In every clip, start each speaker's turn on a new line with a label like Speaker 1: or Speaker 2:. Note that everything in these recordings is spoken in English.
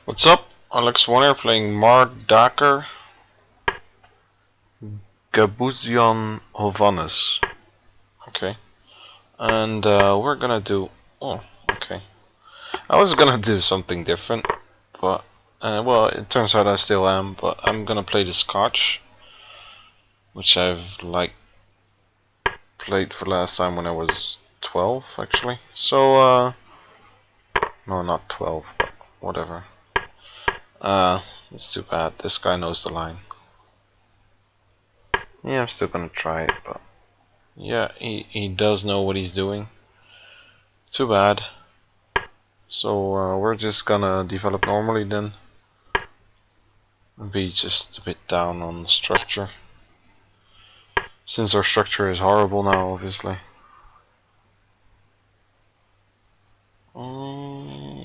Speaker 1: What's up? Alex1 here playing Mardaker, Gabuzyan, Hovhannes. Okay. And we're gonna do... Oh, okay. I was gonna do something different, but... well, it turns out I still am, but I'm gonna play the Scotch, which I've, played for last time when I was 12, actually. So, no, not 12, but whatever. It's too bad. This guy knows the line. Yeah, I'm still gonna try it, but... Yeah, he does know what he's doing. Too bad. So we're just gonna develop normally then. Be just a bit down on the structure. Since our structure is horrible now, obviously.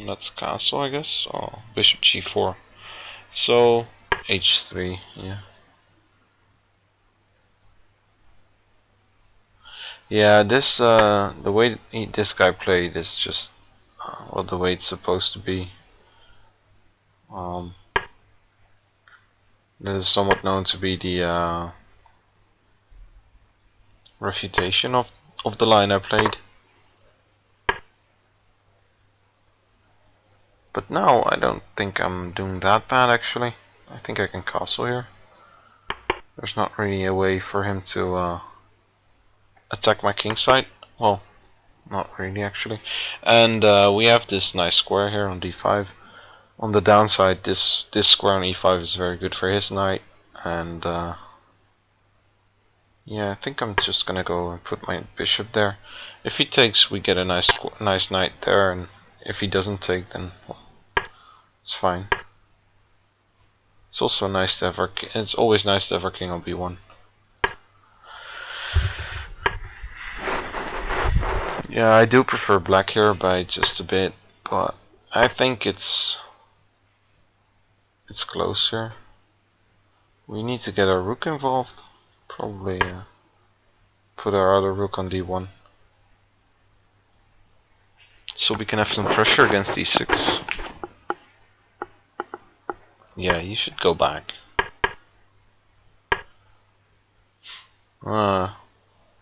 Speaker 1: That's castle, I guess. Oh, bishop g4. So h3, yeah. Yeah, this the way this guy played is just well, the way it's supposed to be. This is somewhat known to be the refutation of the line I played. But now I don't think I'm doing that bad actually. I think I can castle here. There's not really a way for him to attack my king side. Well, not really actually. And we have this nice square here on d5. On the downside, this square on e5 is very good for his knight. And yeah, I think I'm just gonna go and put my bishop there. If he takes, we get a nice knight there, and if he doesn't take, then well, it's fine. It's also nice to have our. It's always nice to have our king on b1. Yeah, I do prefer black here by just a bit, but I think it's close here. We need to get our rook involved. Probably put our other rook on d1, so we can have some pressure against e6. Yeah, you should go back.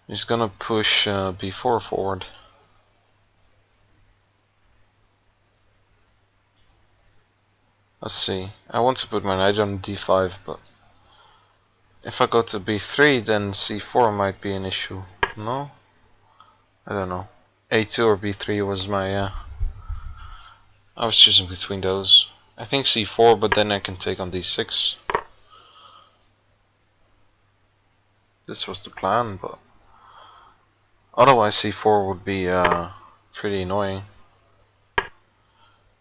Speaker 1: He's gonna push b4 forward. Let's see. I want to put my knight on d5, but if I go to b3, then c4 might be an issue. No? I don't know. a2 or b3 was my... I was choosing between those. I think c4, but then I can take on d6. This was the plan, but... Otherwise c4 would be pretty annoying.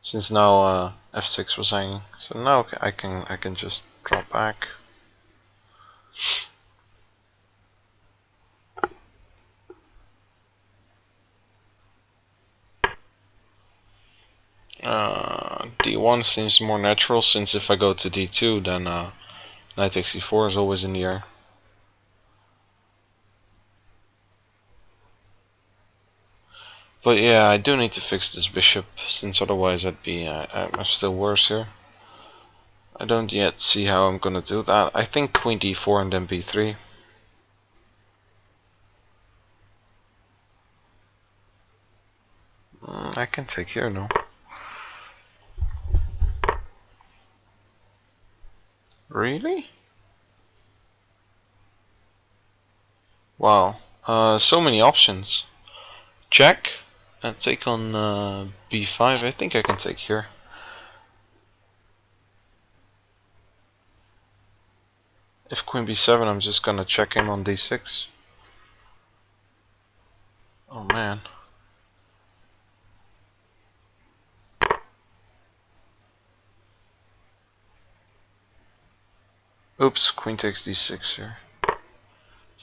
Speaker 1: Since now f6 was hanging. So now I can just drop back. D1 seems more natural, since if I go to D2, then knight takes C4 is always in the air. But yeah, I do need to fix this bishop, since otherwise I'd be I'm still worse here. I don't yet see how I'm gonna do that. I think queen D4 and then B3. I can take here, no? Really? Wow. So many options. Check and take on B5. I think I can take here. If queen B7, I'm just gonna check him on D6. Oh man. Oops, queen takes d6 here.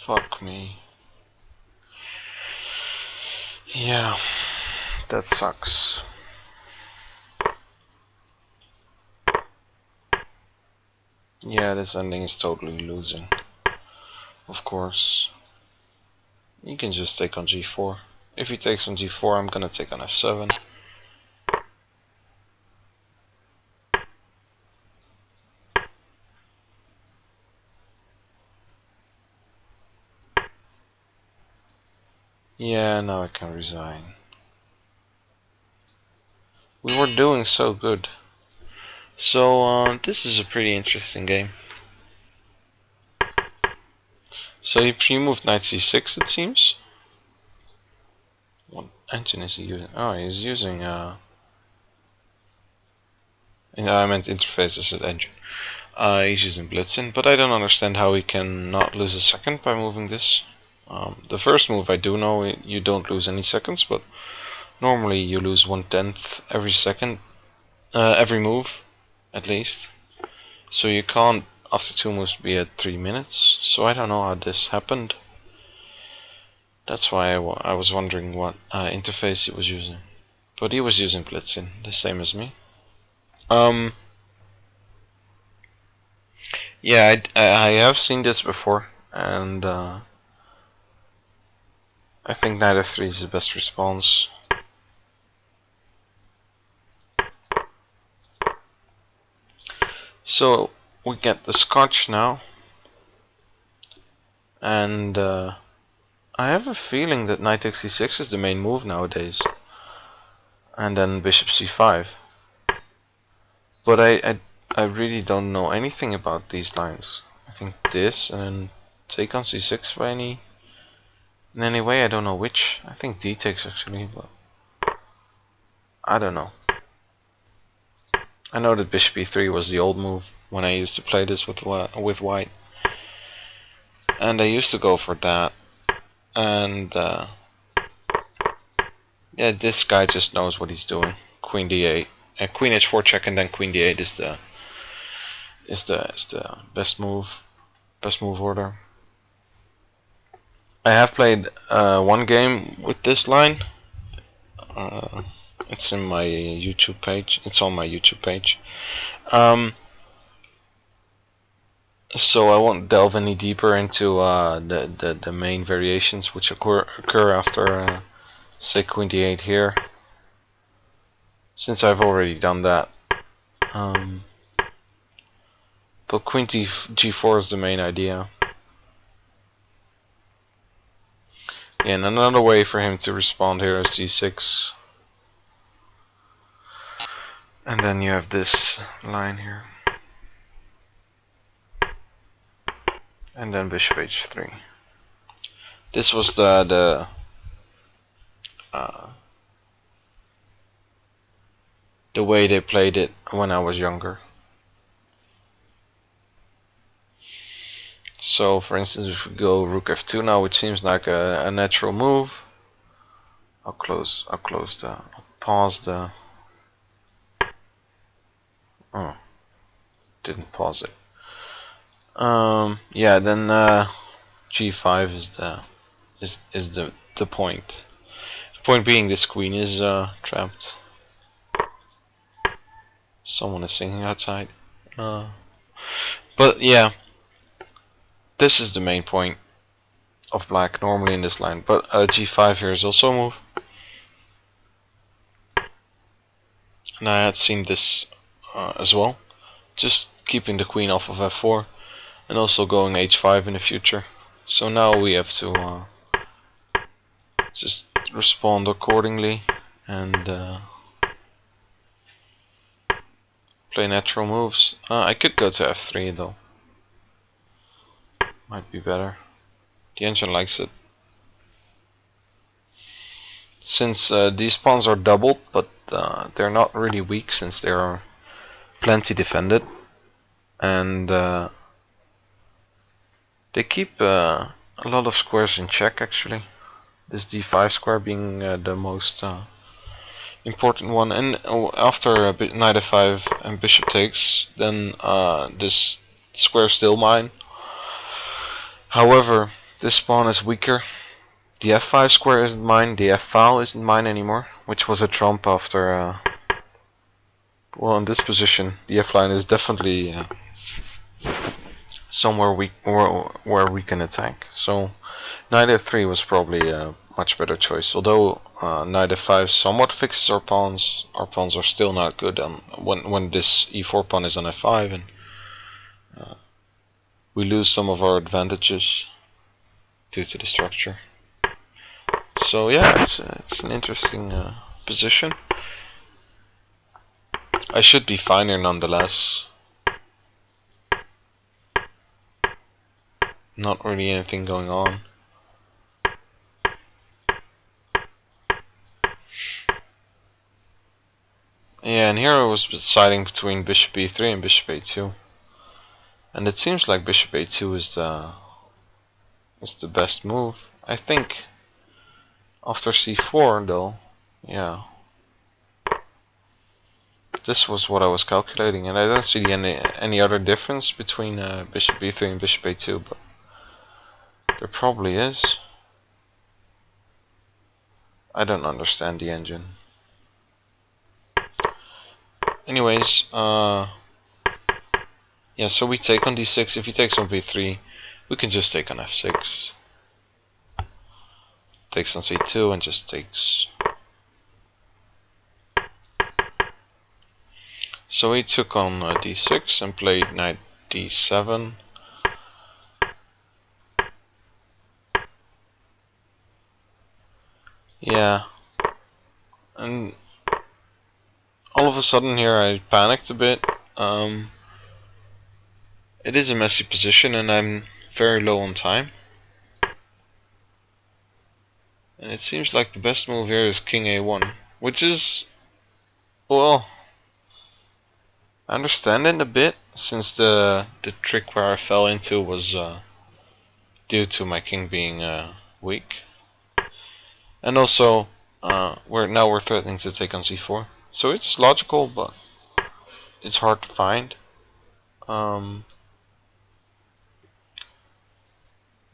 Speaker 1: Fuck me. Yeah, that sucks. Yeah, this ending is totally losing. Of course. He can just take on g4. If he takes on g4, I'm gonna take on f7. Yeah, now I can resign. We were doing so good. So this is a pretty interesting game. So he pre-moved knight c6, it seems. What engine is he using? Oh, he's using I meant interface as an engine. He's using Blitzin, but I don't understand how he can not lose a second by moving this. The first move I do know you don't lose any seconds, but normally you lose 1/10 every second, every move, at least. So you can't, after 2 moves, be at 3 minutes. So I don't know how this happened. That's why I was wondering what interface he was using. But he was using Blitzin, the same as me. Yeah, I have seen this before, and I think knight f3 is the best response. So we get the Scotch now, and I have a feeling that knight takes c6 is the main move nowadays, and then bishop c5. But I really don't know anything about these lines. I think this and then take on c6 by in any way. I don't know which. I think d takes actually, but I don't know. I know that bishop e3 was the old move when I used to play this with white, and I used to go for that. And yeah, this guy just knows what he's doing. Queen d8, queen h4 check, and then queen d8 is the best move order. I have played one game with this line. It's in my YouTube page. It's on my YouTube page. So I won't delve any deeper into the main variations which occur after say queen d8 here, since I've already done that. But queen g4 is the main idea. Yeah, and another way for him to respond here is g6. And then you have this line here. And then bishop h3. This was the way they played it when I was younger. So for instance, if we go rook f2 now, which seems like a natural move. I'll pause the oh, didn't pause it. Yeah, then g5 is the point. The point being this queen is trapped. Someone is singing outside. But yeah, this is the main point of black normally in this line. But g5 here is also a move. And I had seen this as well. Just keeping the queen off of f4 and also going h5 in the future. So now we have to just respond accordingly and play natural moves. I could go to f3 though. Might be better. The engine likes it. Since these pawns are doubled, but they're not really weak since they are plenty defended. And they keep a lot of squares in check actually. This d5 square being the most important one. And after knight f5 and bishop takes, then this square is still mine. However, this pawn is weaker. The f5 square isn't mine, the f-file isn't mine anymore, which was a trump after well, in this position the f-line is definitely somewhere where we can attack. So knight f3 was probably a much better choice. Although knight f5 somewhat fixes our pawns are still not good when this e4 pawn is on f5, and we lose some of our advantages due to the structure. So yeah, it's an interesting position. I should be fine here nonetheless. Not really anything going on. Yeah, and here I was deciding between bishop e3 and bishop a2. And it seems like bishop a2 is the best move. I think after c4 though, yeah. This was what I was calculating, and I don't see any other difference between bishop e3 and bishop a2, but there probably is. I don't understand the engine. Anyways, yeah, so we take on d6. If he takes on b3, we can just take on f6. Takes on c2 and just takes. So he took on d6 and played knight d7. Yeah, and all of a sudden here I panicked a bit. It is a messy position and I'm very low on time. And it seems like the best move here is king a1, which is, well, I understand it a bit, since the trick where I fell into was due to my king being weak. And also, we're threatening to take on c4. So it's logical, but it's hard to find.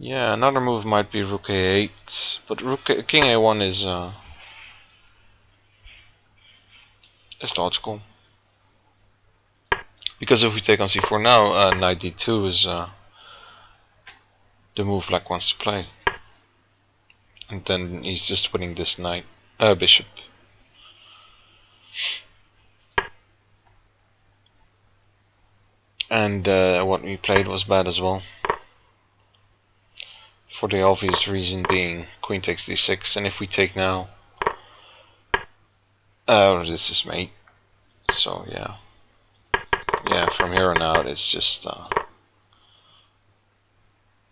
Speaker 1: Yeah, another move might be rook a8, but king a1 is logical. Because if we take on c4 now, knight d2 is the move black wants to play. And then he's just winning this bishop. And what we played was bad as well. For the obvious reason being queen takes d6, and if we take now, this is mate. So yeah, from here on out it's just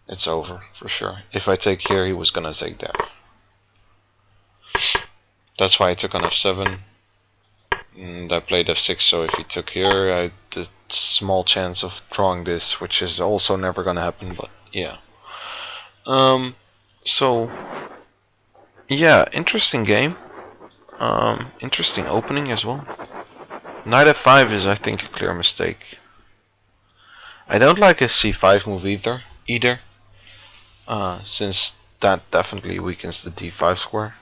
Speaker 1: it's over for sure. If I take here, he was gonna take there. That's why I took on f7, and I played f6. So if he took here, I had a small chance of drawing this, which is also never gonna happen. But yeah. So yeah, interesting game. Interesting opening as well. Knight f5 is, I think, a clear mistake. I don't like his c5 move either, since that definitely weakens the d5 square.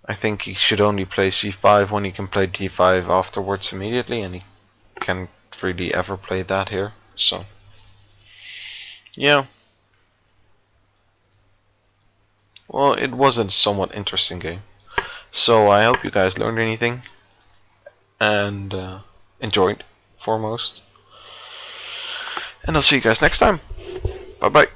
Speaker 1: I think he should only play c5 when he can play d5 afterwards immediately, and he can't really ever play that here. So yeah. Well, it was a somewhat interesting game. So I hope you guys learned anything and enjoyed foremost. And I'll see you guys next time. Bye bye.